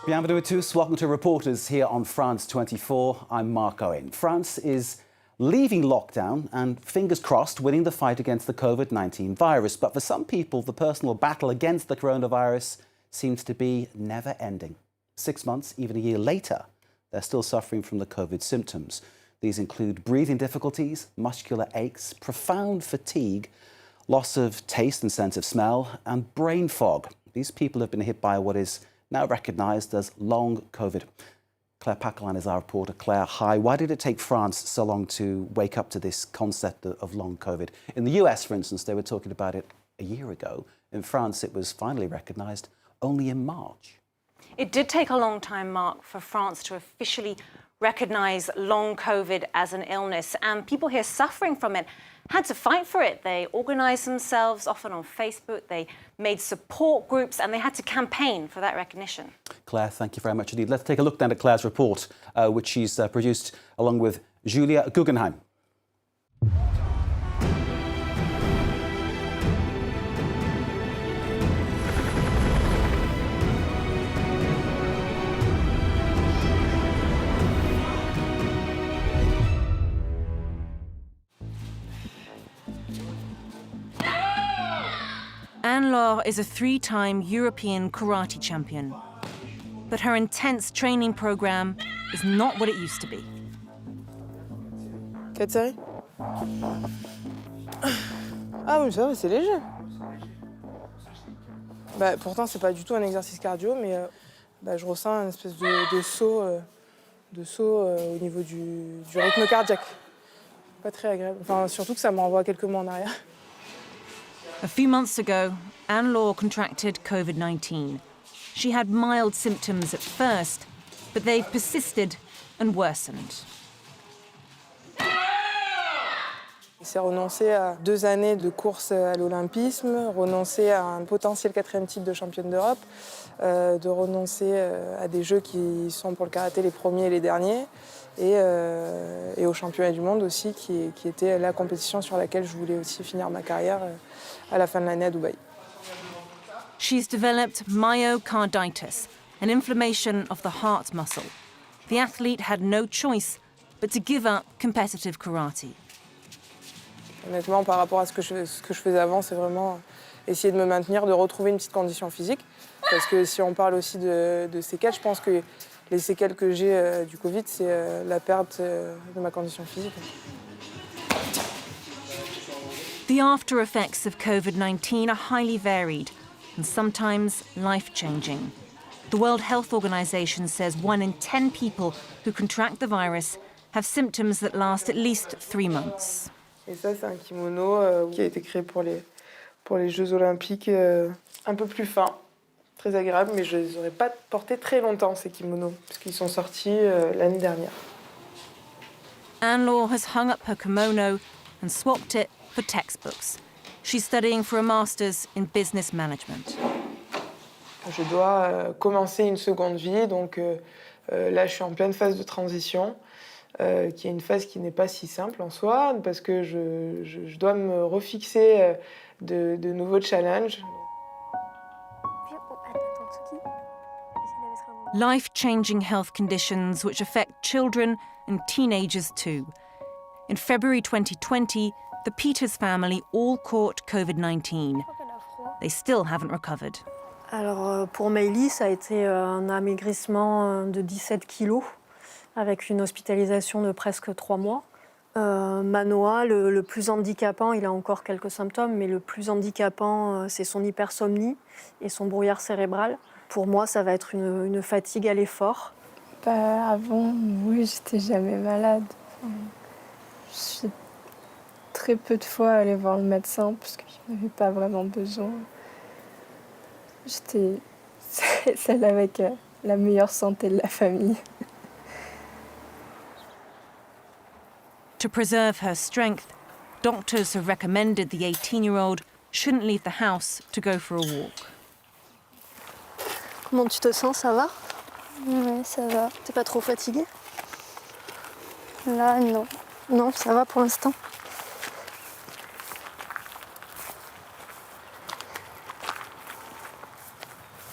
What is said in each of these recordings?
Bienvenue à tous. Welcome to Reporters here on France 24. I'm Mark Owen. France is leaving lockdown and, fingers crossed, winning the fight against the COVID-19 virus. But for some people, the personal battle against the coronavirus seems to be never ending. 6 months, even a year later, they're still suffering from the COVID symptoms. These include breathing difficulties, muscular aches, profound fatigue, loss of taste and sense of smell, and brain fog. These people have been hit by what is now recognised as long COVID. Claire Paquelin is our reporter. Claire, hi. Why did it take France so long to wake up to this concept of long COVID? In the US, for instance, they were talking about it a year ago. In France, it was finally recognised only in March. It did take a long time, Mark, for France to officially recognise long COVID as an illness, and people here suffering from it had to fight for it. They organised themselves, often on Facebook, they made support groups, and they had to campaign for that recognition. Claire, thank you very much indeed. Let's take a look then at Claire's report, which she's produced along with Julia Guggenheim. Anne-Laure is a 3-time European karate champion. But her intense training program is not what it used to be. 4 séries. Ah oui, ça va, c'est léger. Pourtant, c'est pas du tout un exercice cardio, mais je ressens une espèce de saut au niveau du rythme cardiaque. Pas très agréable. Enfin, surtout que ça me renvoie quelques mois en arrière. A few months ago, Anne-Laure contracted COVID-19. She had mild symptoms at first, but they've persisted and worsened. C'est renoncer à 2 années de course à l'olympisme, renoncer à un potentiel 4e titre de championne d'Europe, de renoncer à des jeux qui sont pour le karaté les premiers et les derniers, et aux championnats du monde aussi, qui était la compétition sur laquelle je voulais aussi finir ma carrière à la fin de l'année à Dubaï. She's developed myocarditis, an inflammation of the heart muscle. The athlete had no choice but to give up competitive karate. Honnêtement, par rapport à ce que je faisais avant, c'est vraiment essayer de me maintenir, de retrouver une petite condition physique. Parce que si on parle aussi de séquelles, je pense que les séquelles que j'ai du Covid, c'est la perte de ma condition physique. The after effects of COVID-19 are highly varied and sometimes life-changing. The World Health Organization says 1 in 10 people who contract the virus have symptoms that last at least 3 months. Et ça, c'est un kimono qui a été créé pour les Jeux Olympiques, un peu plus fin, très agréable, mais je ne les aurais pas portés très longtemps, ces kimonos, parce qu'ils sont sortis l'année dernière. Anne-Laure has hung up her kimono and swapped it for textbooks. She's studying for a master's in business management. Je dois commencer une seconde vie, donc là, je suis en pleine phase de transition. Qui est une phase qui n'est pas si simple en soi, parce que je dois me refixer de nouveaux challenges. Life-changing health conditions which affect children and teenagers too. In February 2020, the Peters family all caught COVID-19. They still haven't recovered. Alors pour Meili, ça a été un amaigrissement de 17 kilos. Avec une hospitalisation de presque 3 mois. Manoa, le plus handicapant, il a encore quelques symptômes, mais le plus handicapant, c'est son hypersomnie et son brouillard cérébral. Pour moi, ça va être une fatigue à l'effort. Avant, oui, j'étais jamais malade. Je suis très peu de fois allée voir le médecin parce qu'il n'y avait pas vraiment besoin. J'étais celle avec la meilleure santé de la famille. To preserve her strength, doctors have recommended the 18-year-old shouldn't leave the house to go for a walk. Comment tu te sens, ça va? Ouais, ça va. T'es pas trop fatiguée? Là, non. Non, ça va pour l'instant.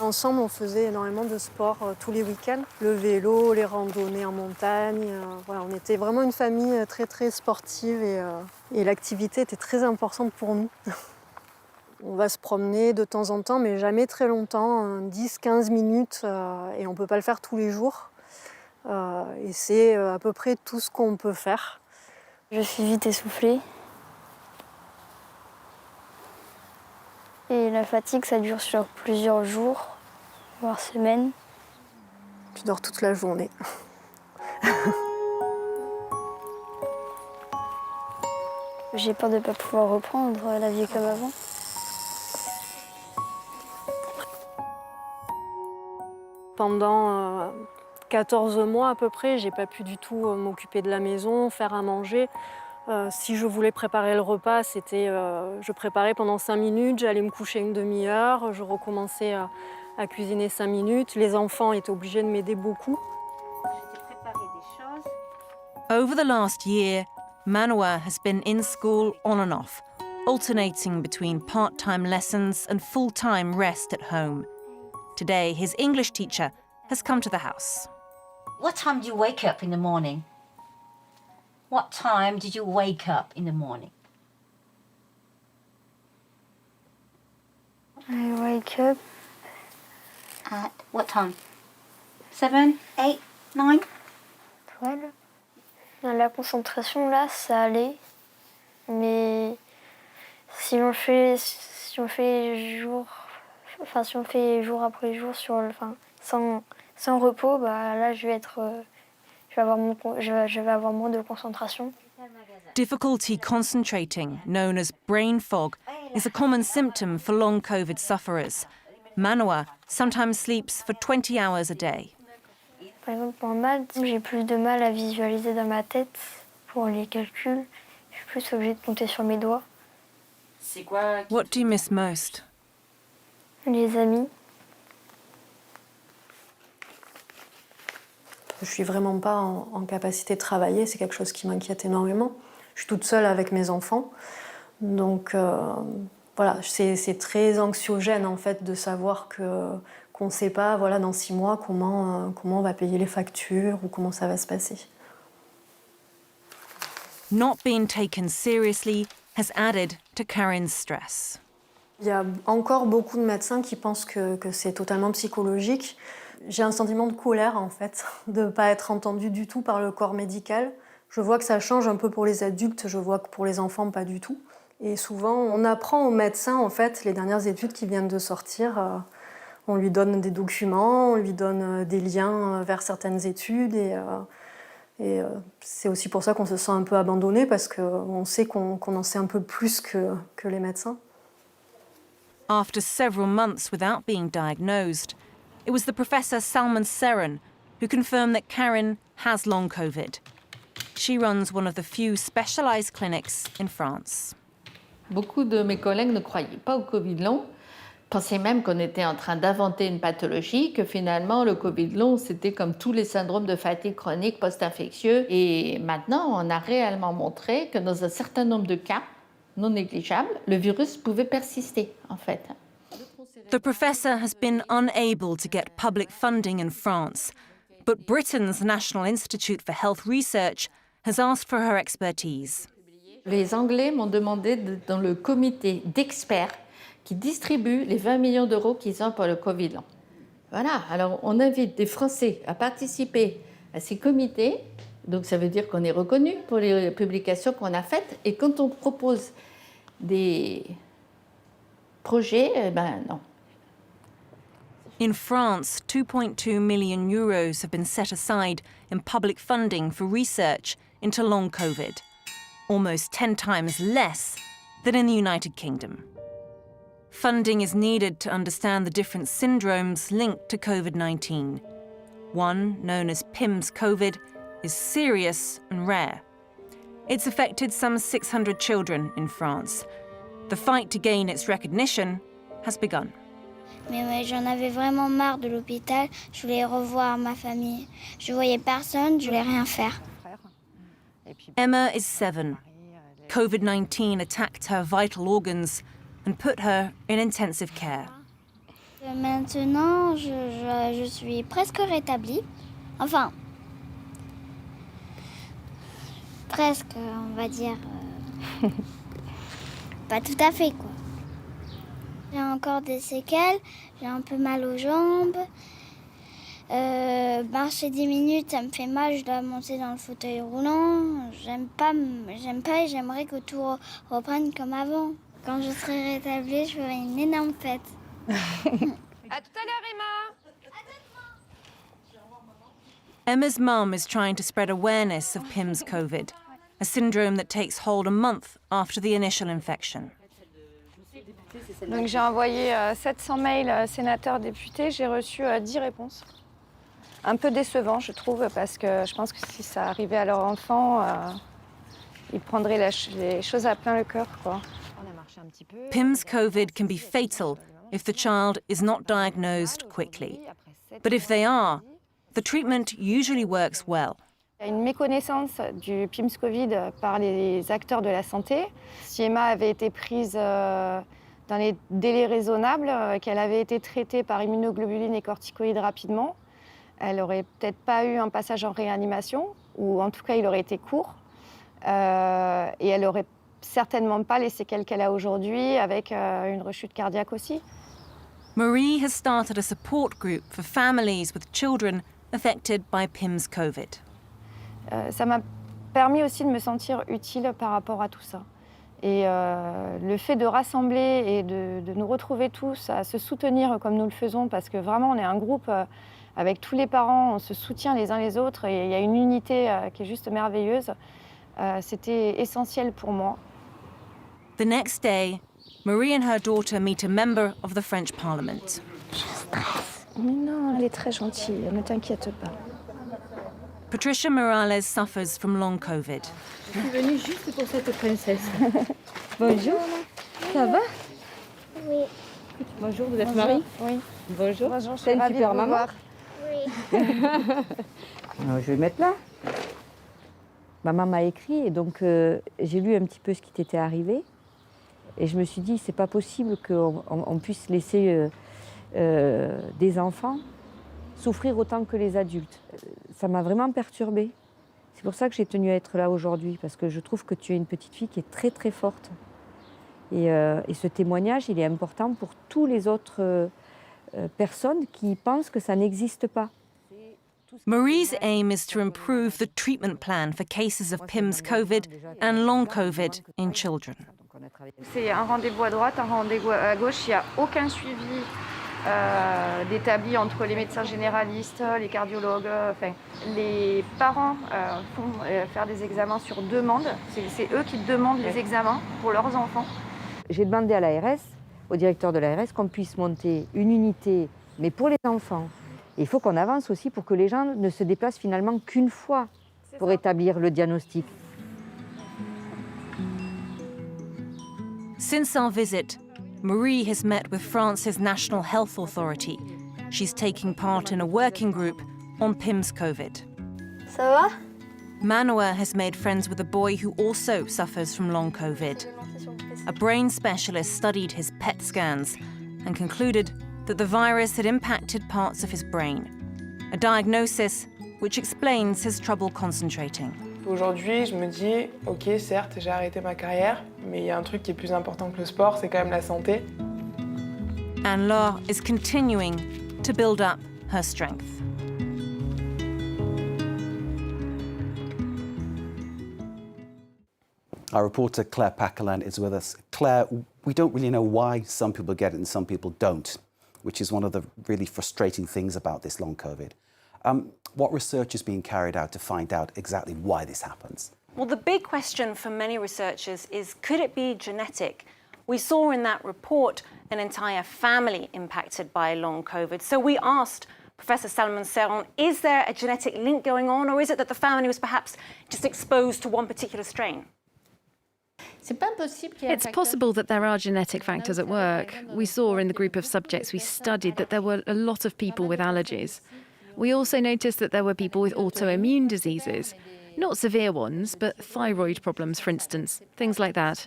Ensemble, on faisait énormément de sport tous les week-ends. Le vélo, les randonnées en montagne. Voilà, on était vraiment une famille très, très sportive et l'activité était très importante pour nous. On va se promener de temps en temps, mais jamais très longtemps, 10-15 minutes, et on ne peut pas le faire tous les jours. Et c'est à peu près tout ce qu'on peut faire. Je suis vite essoufflée. Et la fatigue, ça dure sur plusieurs jours, voire semaines. Tu dors toute la journée. J'ai peur de ne pas pouvoir reprendre la vie comme avant. Pendant 14 mois à peu près, j'ai pas pu du tout m'occuper de la maison, faire à manger. Si je voulais préparer le repas, je préparais pendant 5 minutes, j'allais me coucher une demi-heure, je recommençais à cuisiner 5 minutes. Les enfants étaient obligés de m'aider beaucoup. Over the last year, Manoa has been in school on and off, alternating between part-time lessons and full-time rest at home. Today, his English teacher has come to the house. What time do you wake up in the morning? What time did you wake up in the morning? I wake up At what time? 7, 8, 9? 12. Dans la concentration, là, ça allait. Mais si on fait jour après jour sans repos, bah là je vais avoir moins de concentration. Difficulty concentrating, known as brain fog, is a common symptom for long COVID sufferers. Manoa sometimes sleeps for 20 hours a day. Par exemple, en maths, j'ai plus de mal à visualiser dans ma tête pour les calculs. Je suis plus obligée de compter sur mes doigts. What do you miss most? Les amis. Je suis vraiment pas en capacité de travailler, c'est quelque chose qui m'inquiète énormément. Je suis toute seule avec mes enfants, donc voilà, c'est très anxiogène en fait de savoir qu'on ne sait pas, voilà, dans 6 mois comment on va payer les factures ou comment ça va se passer. Not being taken seriously has added to Karin's stress. Il y a encore beaucoup de médecins qui pensent que c'est totalement psychologique. J'ai un sentiment de colère, en fait, de ne pas être entendue du tout par le corps médical. Je vois que ça change un peu pour les adultes, je vois que pour les enfants, pas du tout. Et souvent, on apprend aux médecins, en fait, les dernières études qui viennent de sortir. On lui donne des documents, on lui donne des liens vers certaines études. Et c'est aussi pour ça qu'on se sent un peu abandonné, parce qu'on sait qu'on en sait un peu plus que les médecins. After several months without being diagnosed, it was the Professor Salman Seren who confirmed that Karin has long COVID. She runs one of the few specialised clinics in France. Beaucoup de mes collègues ne croyaient pas au Covid long, pensaient même qu'on était en train d'inventer une pathologie, que finalement le Covid long c'était comme tous les syndromes de fatigue chronique post-infectieux. Et maintenant, on a réellement montré que dans un certain nombre de cas non négligeables, le virus pouvait persister en fait. The professor has been unable to get public funding in France, but Britain's National Institute for Health Research has asked for her expertise. Les Anglais m'ont demandé dans le comité d'experts qui distribue les 20 millions d'euros qu'ils ont pour le Covid long. Voilà, alors on invite des Français à participer à ces comités, donc ça veut dire qu'on est reconnu pour les publications qu'on a faites, et quand on propose des projets, non. In France, 2.2 million euros have been set aside in public funding for research into long COVID, almost 10 times less than in the United Kingdom. Funding is needed to understand the different syndromes linked to COVID-19. One, known as PIMS COVID, is serious and rare. It's affected some 600 children in France. The fight to gain its recognition has begun. Mais j'en avais vraiment marre de l'hôpital. Je voulais revoir ma famille. Je voyais personne, je voulais rien faire. Emma is 7. COVID-19 attacked her vital organs and put her in intensive care. Maintenant, je suis presque rétablie. Enfin, presque, on va dire. Pas tout à fait, quoi. J'ai encore des séquelles, j'ai un peu mal aux jambes. Marcher 10 minutes, ça me fait mal, je dois monter dans le fauteuil roulant. J'aime pas et j'aimerais que tout reprenne comme avant. Quand je serai rétablie, je ferai une énorme fête. À tout à l'heure, Emma. Emma's mum is trying to spread awareness of PIMS COVID, a syndrome that takes hold a month after the initial infection. Donc j'ai envoyé 700 mails sénateurs députés, j'ai reçu 10 réponses. Un peu décevant, je trouve, parce que je pense que si ça arrivait à leur enfant, ils prendraient les choses à plein le cœur, quoi. PIMS COVID can be fatal if the child is not diagnosed quickly. But if they are, the treatment usually works well. Il y a une méconnaissance du PIMS Covid par les acteurs de la santé. Si Emma avait été prise dans les délais raisonnables, qu'elle avait été traitée par immunoglobuline et corticoïdes rapidement, elle n'aurait peut-être pas eu un passage en réanimation, ou en tout cas il aurait été court, et elle n'aurait certainement pas les séquelles qu'elle a aujourd'hui, avec une rechute cardiaque aussi. Marie has started a support group for families with children affected by PIMS COVID. Ça m'a permis aussi de me sentir utile par rapport à tout ça. Et le fait de rassembler et de nous retrouver tous, à se soutenir comme nous le faisons, parce que vraiment on est un groupe avec tous les parents, on se soutient les uns les autres et il y a une unité qui est juste merveilleuse. C'était essentiel pour moi. The next day, Marie and her daughter meet a member of the French Parliament. Mais non, elle est très gentille, ne t'inquiète pas. Patricia Morales suffers from long COVID. Je suis venue juste pour cette princesse. Bonjour. Ça va? Oui. Bonjour, vous êtes Marie? Oui. Bonjour. Bonjour, je C'est suis une ravie de super vous maman. voir. Oui. Je vais mettre là. Maman m'a écrit et donc j'ai lu un petit peu ce qui t'était arrivé. Et je me suis dit, c'est pas possible qu'on puisse laisser des enfants souffrir autant que les adultes. Ça m'a vraiment perturbée. C'est pour ça que j'ai tenu à être là aujourd'hui, parce que je trouve que tu es une petite fille qui est très très forte. Et ce témoignage, il est important pour tous les autres personnes qui pensent que ça n'existe pas. Marie's aim is to improve the treatment plan for cases of PIMS COVID and long COVID in children. C'est un rendez-vous à droite, un rendez-vous à gauche. Il n'y a aucun suivi d'établi entre les médecins généralistes, les cardiologues. Enfin, les parents font faire des examens sur demande. C'est eux qui demandent les examens pour leurs enfants. J'ai demandé à l'ARS, au directeur de l'ARS, qu'on puisse monter une unité, mais pour les enfants. Et il faut qu'on avance aussi pour que les gens ne se déplacent finalement qu'une fois pour établir le diagnostic. Since our visit, Marie has met with France's National Health Authority. She's taking part in a working group on PIMS COVID. Ça va? Manuel has made friends with a boy who also suffers from long COVID. A brain specialist studied his PET scans and concluded that the virus had impacted parts of his brain, a diagnosis which explains his trouble concentrating. Aujourd'hui, je me dis, ok, certes, j'ai arrêté ma carrière, mais il y a un truc qui est plus important que le sport, c'est quand même la santé. And Laure is continuing to build up her strength. Our reporter Claire Paquelin is with us. Claire, we don't really know why some people get it and some people don't, which is one of the really frustrating things about this long COVID. What research is being carried out to find out exactly why this happens? Well, the big question for many researchers is, could it be genetic? We saw in that report an entire family impacted by long COVID. So we asked Professor Salomon Serron, is there a genetic link going on, or is it that the family was perhaps just exposed to one particular strain? It's possible that there are genetic factors at work. We saw in the group of subjects we studied that there were a lot of people with allergies. We also noticed that there were people with autoimmune diseases, not severe ones, but thyroid problems, for instance, things like that.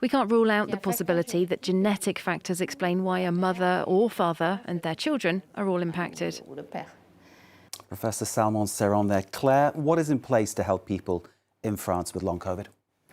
We can't rule out the possibility that genetic factors explain why a mother or father and their children are all impacted. Professor Salmon-Serron there. Claire, what is in place to help people in France with long COVID?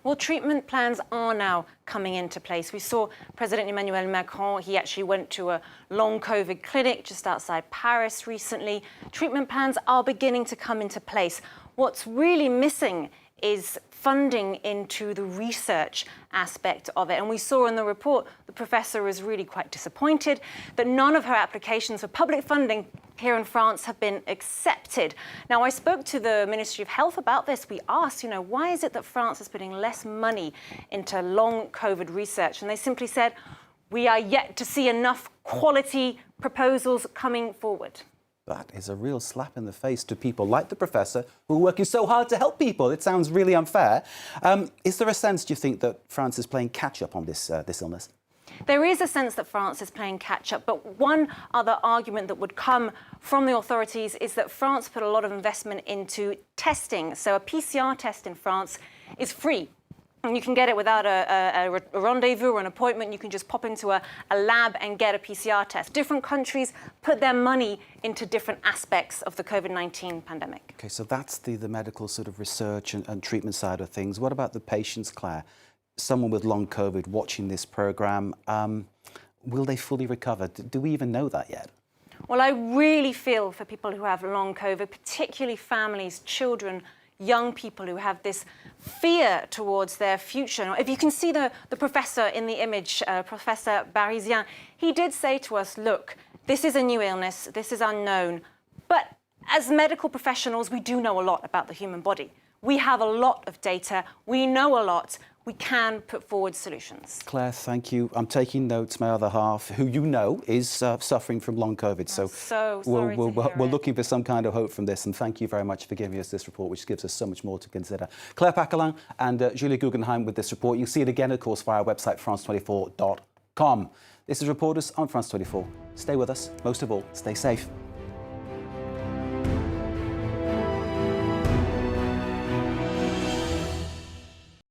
Well, treatment plans are now coming into place. We saw President Emmanuel Macron, he actually went to a long COVID clinic just outside Paris recently. Treatment plans are beginning to come into place. What's really missing is funding into the research aspect of it. And we saw in the report, the professor was really quite disappointed that none of her applications for public funding here in France have been accepted. Now, I spoke to the Ministry of Health about this. We asked, why is it that France is putting less money into long COVID research? And they simply said, we are yet to see enough quality proposals coming forward. That is a real slap in the face to people like the professor who are working so hard to help people. It sounds really unfair. Is there a sense, do you think, that France is playing catch-up on this illness? There is a sense that France is playing catch-up, but one other argument that would come from the authorities is that France put a lot of investment into testing. So a PCR test in France is free. And you can get it without a rendezvous or an appointment. You can just pop into a lab and get a PCR test. Different countries put their money into different aspects of the COVID-19 pandemic. OK, so that's the medical sort of research and treatment side of things. What about the patients, Claire? Someone with long COVID watching this programme, will they fully recover? Do we even know that yet? Well, I really feel for people who have long COVID, particularly families, children, young people who have this fear towards their future. If you can see the professor in the image, Professor Barizien, he did say to us, look, this is a new illness, this is unknown, but as medical professionals, we do know a lot about the human body. We have a lot of data, we know a lot, we can put forward solutions. Claire, thank you. I'm taking notes. My other half, who you know is suffering from long COVID. So we're looking for some kind of hope from this. And thank you very much for giving us this report, which gives us so much more to consider. Claire Paquelin and Julia Guggenheim with this report. You'll see it again, of course, via our website, france24.com. This is Reporters on France 24. Stay with us. Most of all, stay safe.